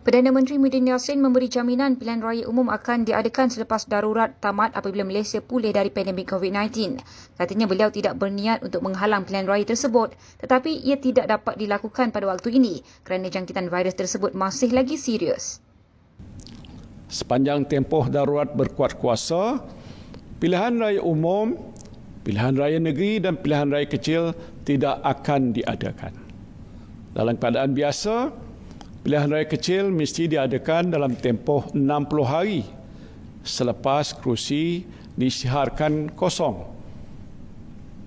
Perdana Menteri Muhyiddin Yassin memberi jaminan pilihan raya umum akan diadakan selepas darurat tamat apabila Malaysia pulih dari pandemik COVID-19. Katanya beliau tidak berniat untuk menghalang pilihan raya tersebut, tetapi ia tidak dapat dilakukan pada waktu ini kerana jangkitan virus tersebut masih lagi serius. Sepanjang tempoh darurat berkuat kuasa, pilihan raya umum, pilihan raya negeri dan pilihan raya kecil tidak akan diadakan. Dalam keadaan biasa, pilihan raya kecil mesti diadakan dalam tempoh 60 hari selepas kerusi disiharkan kosong.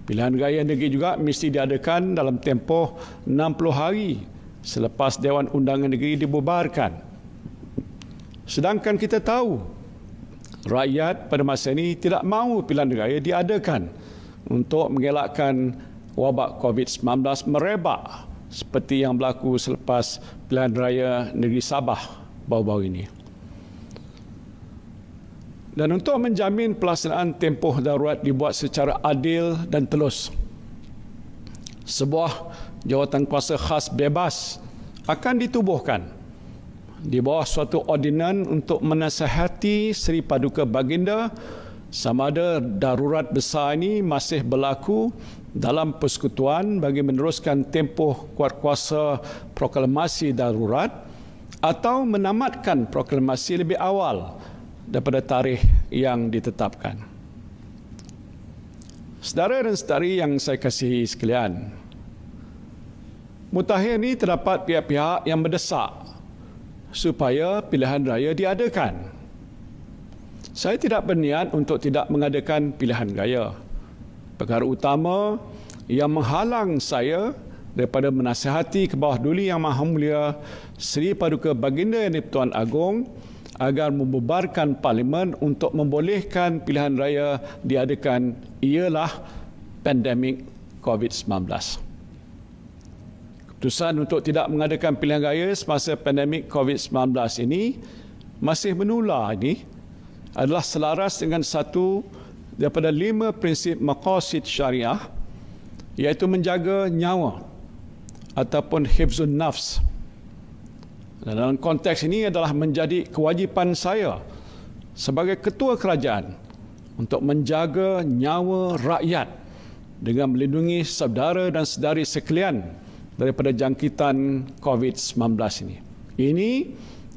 Pilihan raya negeri juga mesti diadakan dalam tempoh 60 hari selepas Dewan Undangan Negeri dibubarkan. Sedangkan kita tahu, rakyat pada masa ini tidak mahu pilihan raya diadakan untuk mengelakkan wabak COVID-19 merebak seperti yang berlaku selepas pilihan raya negeri Sabah baru-baru ini. Dan untuk menjamin pelaksanaan tempoh darurat dibuat secara adil dan telus, sebuah jawatan kuasa khas bebas akan ditubuhkan di bawah suatu ordinan untuk menasihati Seri Paduka Baginda sama ada darurat besar ini masih berlaku dalam persekutuan bagi meneruskan tempoh kuatkuasa proklamasi darurat atau menamatkan proklamasi lebih awal daripada tarikh yang ditetapkan. Saudara dan saudari yang saya kasihi sekalian, mutakhir ini terdapat pihak-pihak yang mendesak supaya pilihan raya diadakan. Saya tidak berniat untuk tidak mengadakan pilihan raya. Perkara utama yang menghalang saya daripada menasihati ke bawah duli Yang Maha Mulia Seri Paduka Baginda Yang di-Pertuan Agong agar membubarkan parlimen untuk membolehkan pilihan raya diadakan ialah pandemik COVID-19. Keputusan untuk tidak mengadakan pilihan raya semasa pandemik COVID-19 ini masih menular ini adalah selaras dengan satu daripada 5 prinsip maqasid syariah, iaitu menjaga nyawa ataupun hifzun nafs. Dan dalam konteks ini adalah menjadi kewajipan saya sebagai ketua kerajaan untuk menjaga nyawa rakyat dengan melindungi saudara dan saudari sekalian daripada jangkitan COVID-19 ini. Ini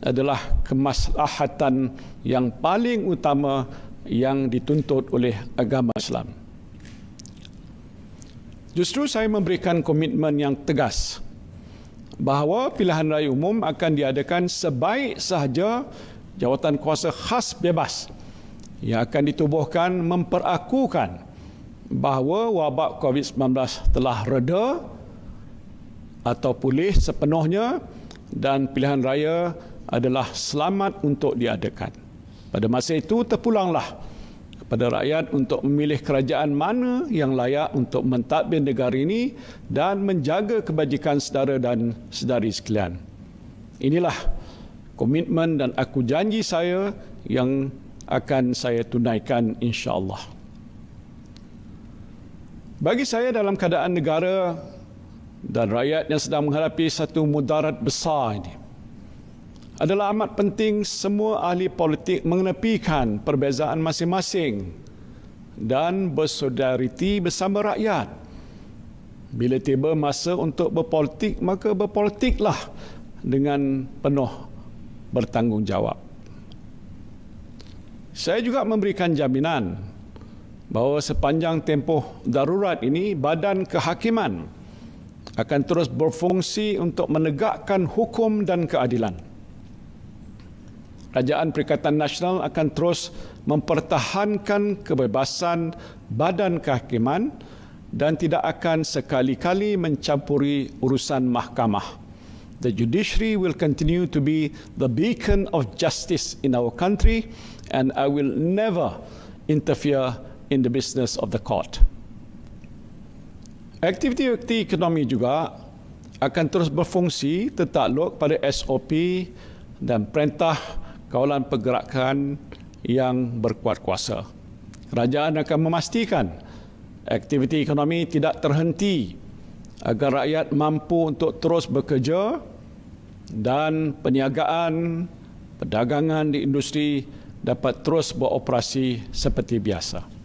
adalah kemaslahatan yang paling utama yang dituntut oleh agama Islam. Justru saya memberikan komitmen yang tegas bahawa pilihan raya umum akan diadakan sebaik sahaja jawatan kuasa khas bebas yang akan ditubuhkan memperakukan bahawa wabak COVID-19 telah reda atau pulih sepenuhnya dan pilihan raya adalah selamat untuk diadakan. Pada masa itu terpulanglah kepada rakyat untuk memilih kerajaan mana yang layak untuk mentadbir negara ini dan menjaga kebajikan saudara dan saudari sekalian. Inilah komitmen dan aku janji saya yang akan saya tunaikan insya-Allah. Bagi saya dalam keadaan negara dan rakyat yang sedang menghadapi satu mudarat besar ini, adalah amat penting semua ahli politik mengenepikan perbezaan masing-masing dan bersolidariti bersama rakyat. Bila tiba masa untuk berpolitik, maka berpolitiklah dengan penuh bertanggungjawab. Saya juga memberikan jaminan bahawa sepanjang tempoh darurat ini, Badan Kehakiman akan terus berfungsi untuk menegakkan hukum dan keadilan. Kerajaan Perikatan Nasional akan terus mempertahankan kebebasan Badan Kehakiman dan tidak akan sekali-kali mencampuri urusan mahkamah. The judiciary will continue to be the beacon of justice in our country, and I will never interfere in the business of the court. Aktiviti ekonomi juga akan terus berfungsi tertakluk pada SOP dan perintah kawalan pergerakan yang berkuat kuasa. Kerajaan akan memastikan aktiviti ekonomi tidak terhenti agar rakyat mampu untuk terus bekerja dan perniagaan, perdagangan di industri dapat terus beroperasi seperti biasa.